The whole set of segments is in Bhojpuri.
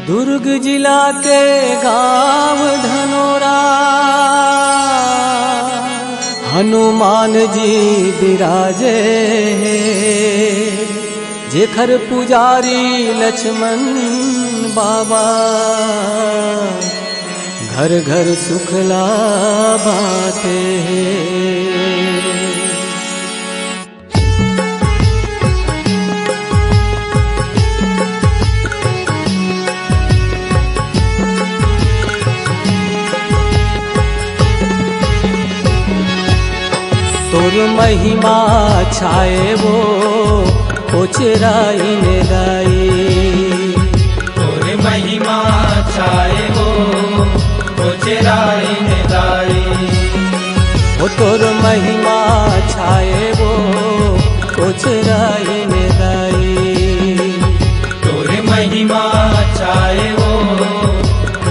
दुर्ग जिला के गांव धनोरा हनुमान जी विराजे जेखर पुजारी लक्ष्मण बाबा घर घर सुखला बाटे। तोर महिमा छाए वो ओचराई ने गाई। तोर महिमा छाए वो ओचराई ने गाई। ओ तोर महिमा छाए वो ओचराई ने गाई। तोर महिमा छाए वो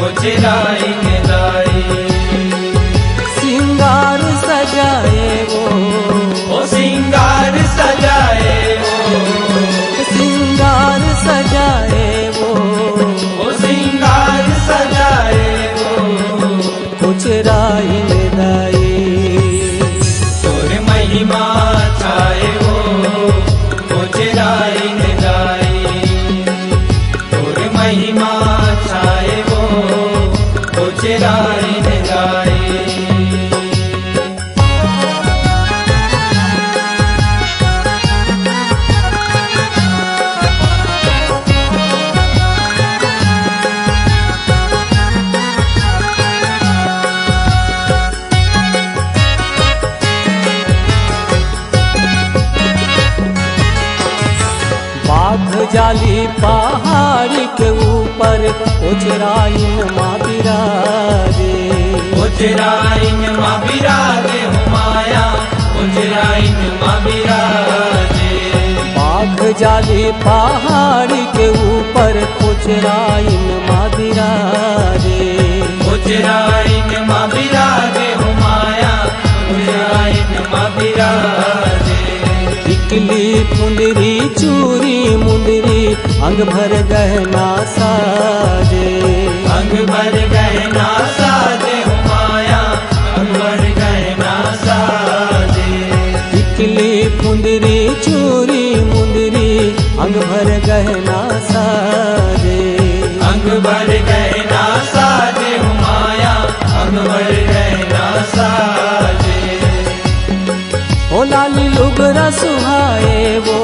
ओचराई ने गाई। सिंगार सजाए वो सिंगार सजाए वो सिंगार सजाए वो सिंगार सजाए वो ओचराई ने गाई। तोर महिमा छाए वो ओचराई ने गाई। तोर महिमा छाए वो ओचराई ने गाई। बाघ जाली पहाड़ी के ऊपर ओचराइन माँ बिराजे। ओचराइन माँ बिराजे माया ओचराइन माँ बिराजे। बाघ जाली पहाड़ी के ऊपर ओचराइन माँ बिराजे। ओचराइन माँ बिराजे माया ओचराइन माँ बिराजे। टिकली फुंदरी चूरी मुंदरी अंग भर गहना साजे। अंग भर गहना साजे माया अंग भर गहना साजे। टिकली फुंदरी चूरी मुंदरी अंग भर गहना साजे। अंग भर गहना साजे माया अंग भर गहना साजे। ओ लाली लुगरा सुहाए वो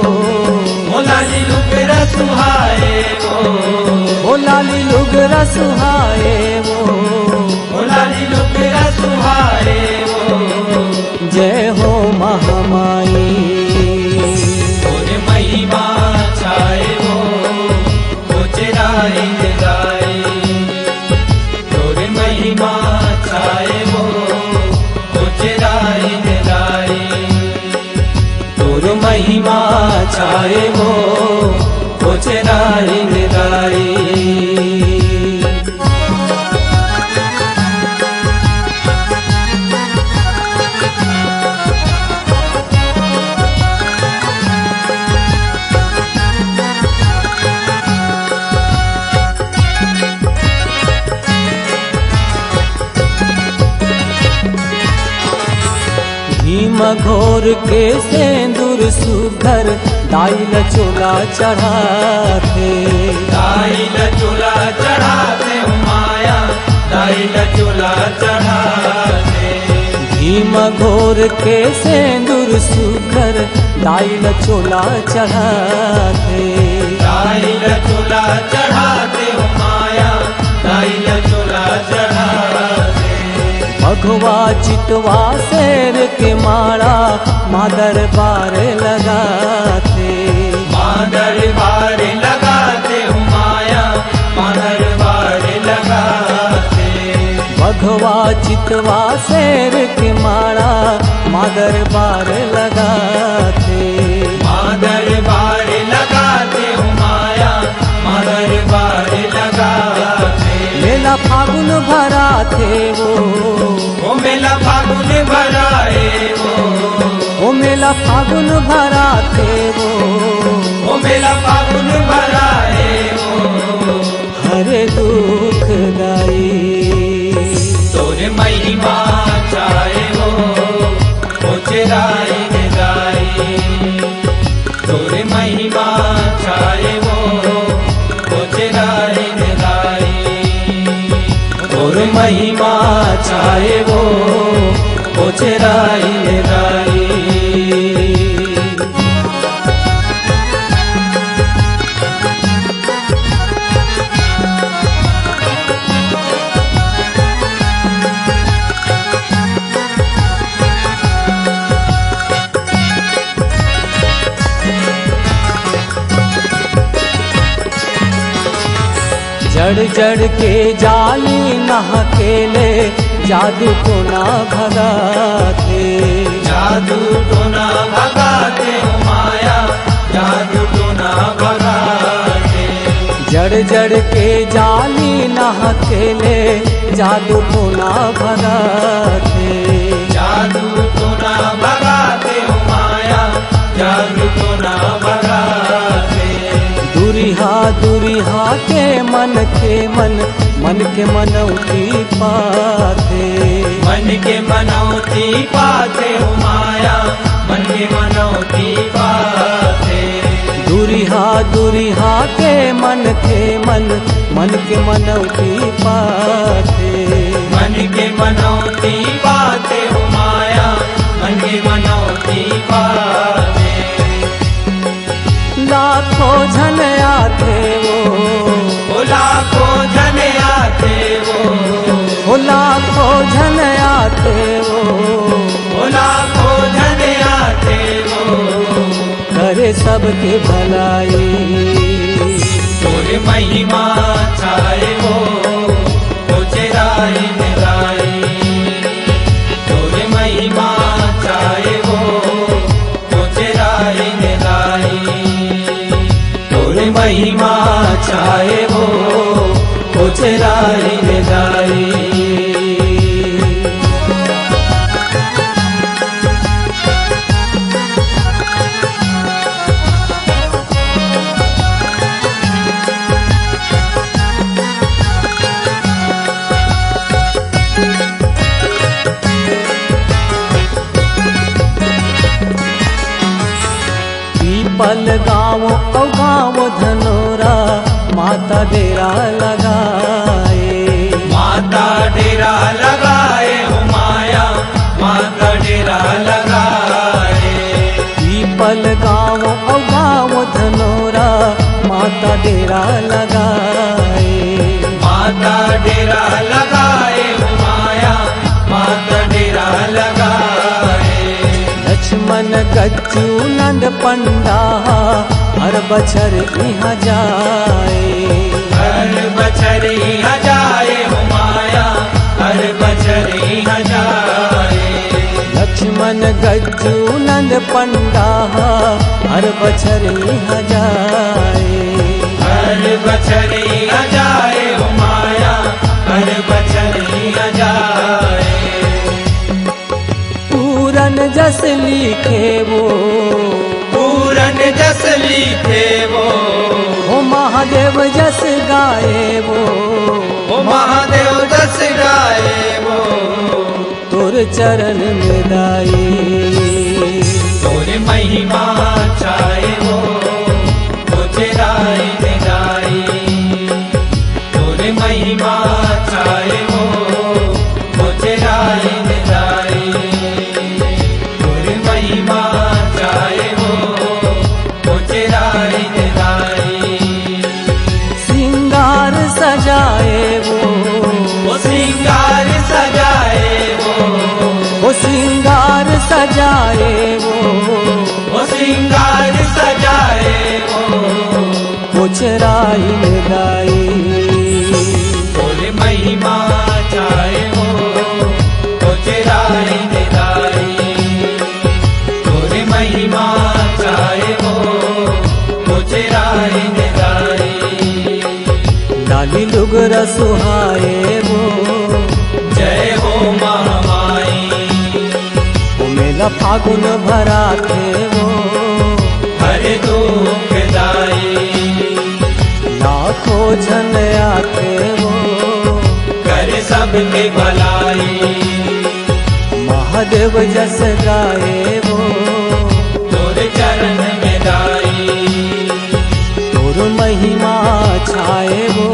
लाली लुगरा सुहाए वो लाली लुगरा सुहाए वो लाली लुगरा सुहाए वो। जय हो महामाई। तोर महिमा छाए वो ओचराई ने गाई। तोर महिमा छाए वो ओचराई ने गाई। तोर महिमा छाए वो ओचराई ने गाई। भीम घोर के सेंदूर सुघर दाइल चोला चढ़ाते। दाइल चोला चढ़ाते माया दाइल चोला चढ़ाते। भीम घोर के सेंदूर सुघर दाइल चोला चढ़ाते। दाइल चोला चढ़ाते माया दाइल चोला चढ़ाते। भगवा चितवा शेर के माड़ा माँ दरबार लगाते। माँ दरबार लगाते माया माँ दरबार लगाते। भगवा चितवा शेर के माड़ा माँ दरबार लगाते। माँ दरबार लगाते माया माँ दरबार लगाते। मेला फागुन भरा थे वो मेला फागुन भराए वो मेला फागुन भरा थे वो मेला फागुन भराए हरे महिमा छाए वो ओछराई निराई। जड़ जड़ के जाली न अकेले जादू को ना भगाते, जादू तो ना भगाते हो माया, जादू तो ना भगाते। जड़ जड़ के जाली न अकेले जादू को ना भगाते, जादू तो ना भगाते हो माया, जादू तो ना भगाते। दुरिहा के मन मन के मनौती पाते, मन के मनौती पाते हो माया, मन के मनौती पाते। दुरिहा के मन के मनौती पाते, मन के मनौती पाते हो माया, मन के मनौती पाते। लाखों जन आते वो लाखों जन आते वो लाखों जन आते वो लाखों जन आते वो करे सबके भलाई। तोरे महिमा छाए वो ओछराई निराई। तोरे महिमा छाए वो ओछराई निराई। तोरे महिमा छाए वो ओछराई निराई। पल गाँव धनोरा माता डेरा लगाए, माता डेरा लगाए हो माया, माता डेरा लगाए। पीपल गाँव धनोरा माता डेरा लगाए, माता डेरा लगाए हो माया, माता डेरा लगाए। लक्ष्मण गज्जू नंद पंडा हर बछर यहाँ जाए, हर बछर यहाँ जाए हो माया, हर बछर यहाँ जाए। लक्ष्मण गज्जू नंद पंडा हर बछर यहाँ जाए, हर बछर यहाँ जाए हो माया, हर बछर यहाँ जाए। पूरन जस लिखे वो पूरन जस लिखे वो महादेव जस गाए वो महादेव जस गाए वो तोर चरण में दाई। तोरे महिमा छाए वो ओछराई निराई। तोरे महिमा छाए वो ओछराई निराई। तोरे महिमा छाए वो ओछराई निराई। सिंगार सजाए वो सिंगार सजाए वो सिंगार सजाए वो सिंगार सजाए वो ओछराई में दाई। तोरे महिमा छाए वो ओछराई निराई। तोरे महिमा छाए वो ओछराई निराई। लाली लुगरा सुहाए वो जय हो महामाई। वो मेला फागुन भरा थे वो हरे दुख दाई। लाखों जन आते वो करे सबके भलाई। महादेव जस गाए वो तोरे चरण में दाई। तोर महिमा छाए वो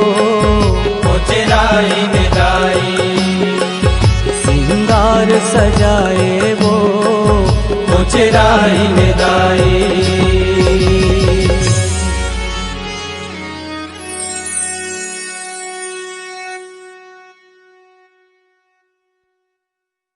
ओछराई निराई। सजाए वो चिराई दाई